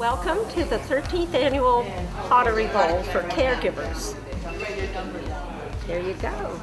Welcome to the 13th Annual Pottery Bowl for Caregivers. There you go.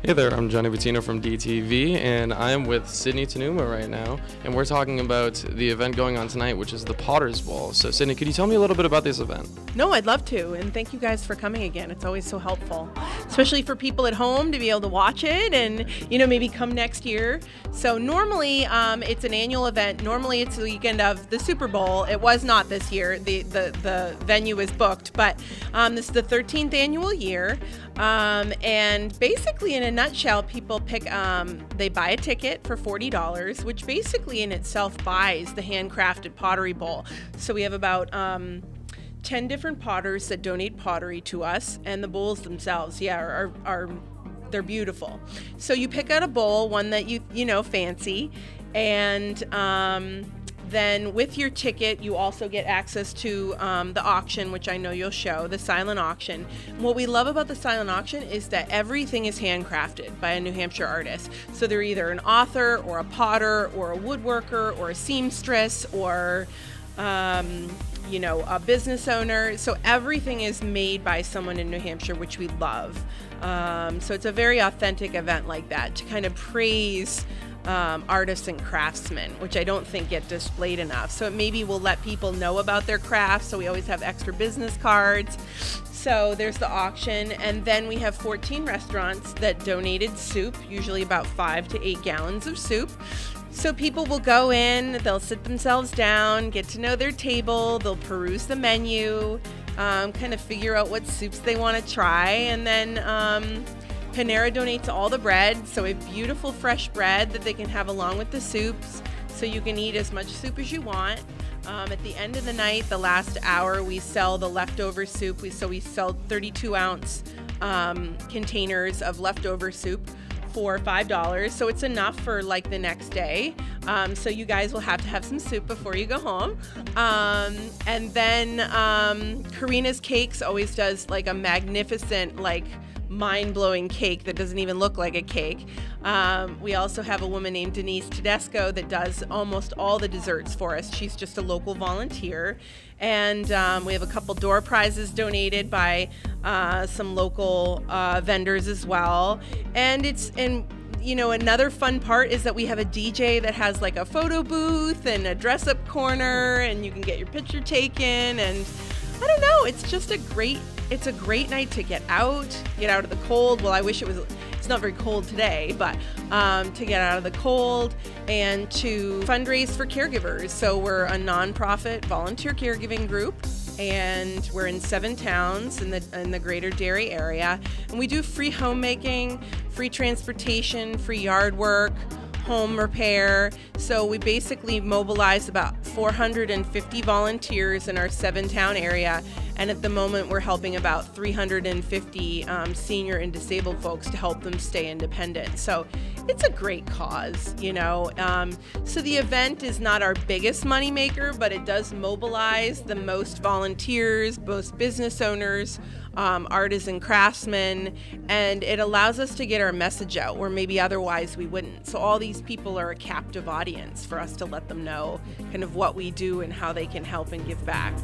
Hey there, I'm Johnny Bettino from DTV, and I am with Sydney Tanuma right now, and we're talking about the event going on tonight, which is the Potter's Bowl. So Sydney, could you tell me a little bit about this event? No, I'd love to, and thank you guys for coming again. It's always so helpful, especially for people at home to be able to watch it and, maybe come next year. So normally it's an annual event. Normally it's the weekend of the Super Bowl. It was not this year. The venue is booked, but this is the 13th annual year. And basically, in a nutshell, people they buy a ticket for $40, which basically in itself buys the handcrafted pottery bowl. So we have about 10 different potters that donate pottery to us, and the bowls themselves, they're beautiful. So you pick out a bowl, one that you fancy, and then with your ticket, you also get access to the auction, which I know you'll show, the silent auction. And what we love about the silent auction is that everything is handcrafted by a New Hampshire artist. So they're either an author or a potter or a woodworker or a seamstress or a business owner. So everything is made by someone in New Hampshire, which we love. So it's a very authentic event like that to kind of praise artists and craftsmen, which I don't think get displayed enough. So maybe we'll let people know about their crafts. So we always have extra business cards. So there's the auction, and then we have 14 restaurants that donated soup, usually about 5 to 8 gallons of soup. So people will go in, they'll sit themselves down, get to know their table, they'll peruse the menu, kind of figure out what soups they want to try, and then Panera donates all the bread, so a beautiful fresh bread that they can have along with the soups, so you can eat as much soup as you want. At the end of the night, the last hour, we sell the leftover soup. We sell 32-ounce containers of leftover soup for $5, so it's enough for like the next day. So you guys will have to have some soup before you go home. And then Karina's Cakes always does like a magnificent, mind-blowing cake that doesn't even look like a cake. We also have a woman named Denise Tedesco that does almost all the desserts for us. She's just a local volunteer. And we have a couple door prizes donated by some local vendors as well. And another fun part is that we have a DJ that has like a photo booth and a dress-up corner, and you can get your picture taken. And I don't know, it's a great night to get out of the cold. Well, I wish it's not very cold today, but to get out of the cold and to fundraise for caregivers. So we're a nonprofit volunteer caregiving group, and we're in 7 towns in the greater Derry area. And we do free homemaking, free transportation, free yard work, home repair. So we basically mobilize about 450 volunteers in our 7-town area, and at the moment we're helping about 350 senior and disabled folks to help them stay independent. So it's a great cause, So the event is not our biggest moneymaker, but it does mobilize the most volunteers, most business owners, artists and craftsmen, and it allows us to get our message out where maybe otherwise we wouldn't. So all these people are a captive audience for us to let them know kind of what we do and how they can help and give back.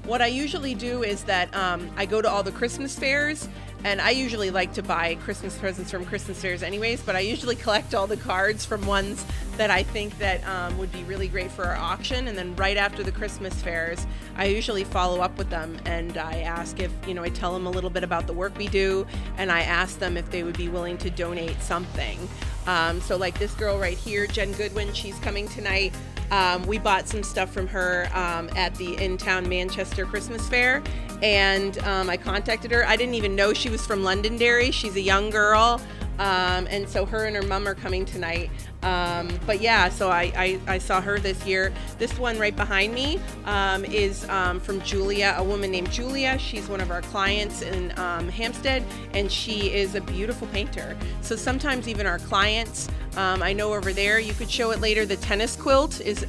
What I usually do is that I go to all the Christmas fairs, and I usually like to buy Christmas presents from Christmas fairs anyways, but I usually collect all the cards from ones that I think that would be really great for our auction. And then right after the Christmas fairs, I usually follow up with them, and I ask if, I tell them a little bit about the work we do, and I ask them if they would be willing to donate something. So like this girl right here, Jen Goodwin, she's coming tonight. We bought some stuff from her at the in-town Manchester Christmas Fair, and I contacted her. I didn't even know she was from Londonderry. She's a young girl, and so her and her mom are coming tonight. But yeah, so I saw her this year. This one right behind me is from Julia, a woman named Julia. She's one of our clients in Hampstead, and she is a beautiful painter. So sometimes even our clients I know over there, you could show it later, the tennis quilt is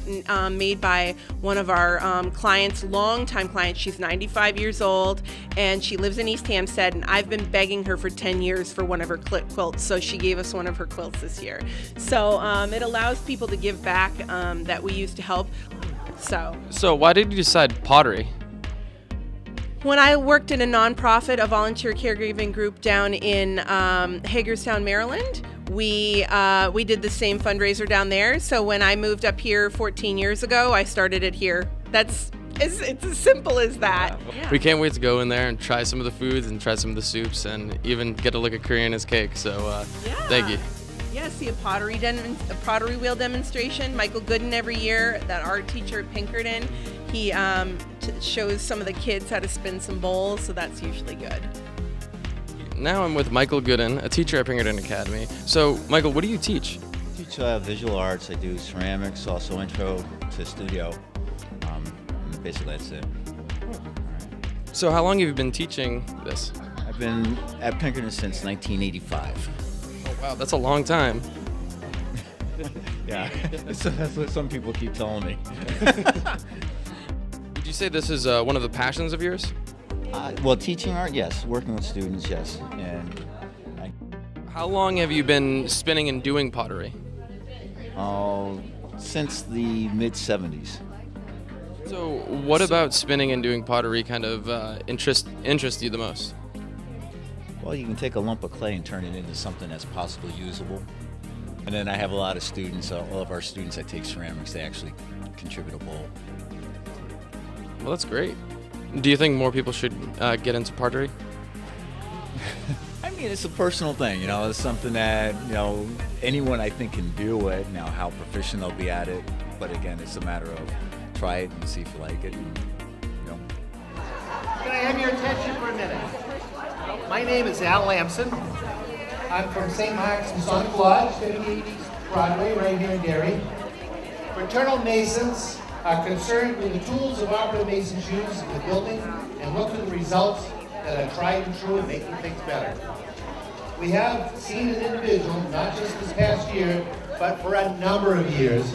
made by one of our clients, longtime client. She's 95 years old, and she lives in East Hampstead, and I've been begging her for 10 years for one of her quilts, so she gave us one of her quilts this year. So it allows people to give back that we used to help. So why did you decide pottery? When I worked in a nonprofit, a volunteer caregiving group down in Hagerstown, Maryland, we did the same fundraiser down there. So when I moved up here 14 years ago, I started it here. It's as simple as that. Yeah. We can't wait to go in there and try some of the foods and try some of the soups and even get a look at Koreana's cake. So thank you. Yeah, see a pottery wheel demonstration. Michael Gooden every year, that art teacher at Pinkerton, he shows some of the kids how to spin some bowls, so that's usually good. Now I'm with Michael Gooden, a teacher at Pinkerton Academy. So, Michael, what do you teach? I teach visual arts. I do ceramics, also intro to studio. And basically, that's it. So, how long have you been teaching this? I've been at Pinkerton since 1985. Oh, wow, that's a long time. Yeah, that's what some people keep telling me. Would you say this is one of the passions of yours? Well, teaching art, yes. Working with students, yes. And how long have you been spinning and doing pottery? Since the mid-'70s. So, what about spinning and doing pottery kind of interests you the most? Well, you can take a lump of clay and turn it into something that's possibly usable. And then I have a lot of students, all of our students that take ceramics, they actually contribute a bowl. Well, that's great. Do you think more people should get into pottery? I mean, it's a personal thing, it's something that, anyone I think can do it. Now, how proficient they'll be at it, but again, it's a matter of try it and see if you like it. Can I have your attention for a minute? My name is Al Lamson. I'm from St. Mark's Masonic Lodge, 58 East Broadway, right here in Derry. Fraternal Masons are concerned with the tools of operative Masons use in the building and look for the results that are tried and true in making things better. We have seen an individual, not just this past year, but for a number of years,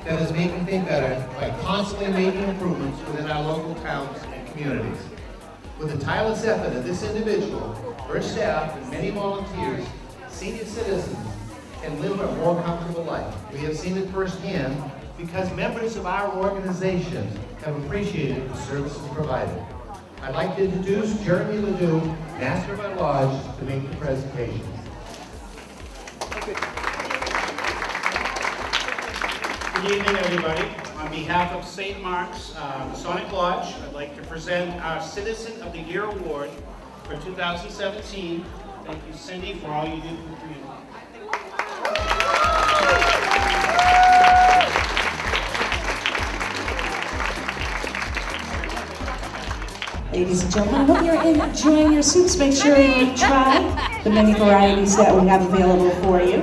that is making things better by constantly making improvements within our local towns and communities. With the tireless effort of this individual, her staff, and many volunteers, senior citizens can live a more comfortable life. We have seen it firsthand because members of our organization have appreciated the services provided. I'd like to introduce Jeremy Ledoux, Master of our Lodge, to make the presentation. Good evening, everybody. On behalf of St. Mark's Masonic Lodge, I'd like to present our Citizen of the Year Award for 2017. Thank you, Cindy, for all you do for the community. Ladies and gentlemen, I hope you're enjoying your soups. Make sure you try the many varieties that we have available for you.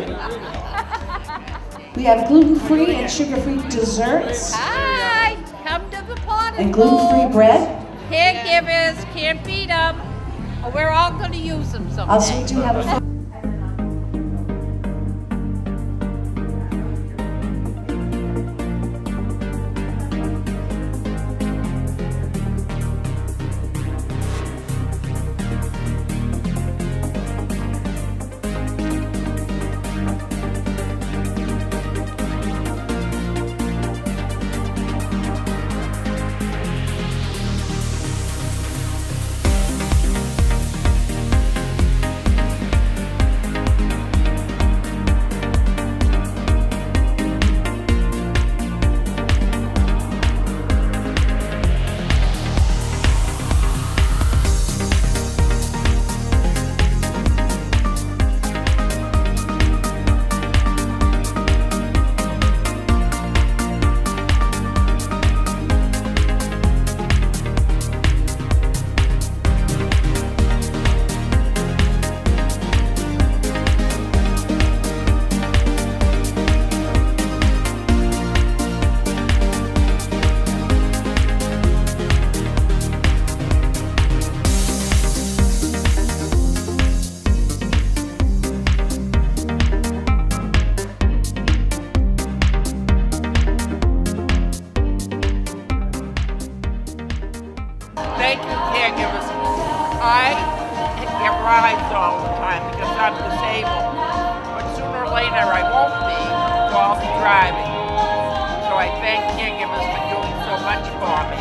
We have gluten-free and sugar-free desserts. Hi! Come to the pottery and gluten-free bread. Caregivers, can't beat them. We're all going to use them someday. Also, we do have a I get rides all the time because I'm disabled. But sooner or later I won't be, so I'll be driving. So I thank caregivers for doing so much for me.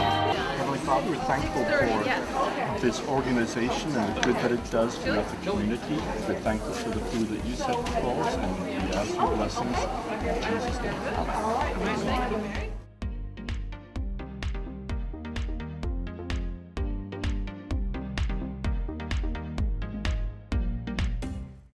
Heavenly Father, we're thankful for this organization and the good that it does throughout the community. We're thankful for the food that you set before us, and we ask your blessings in Jesus' name. Amen.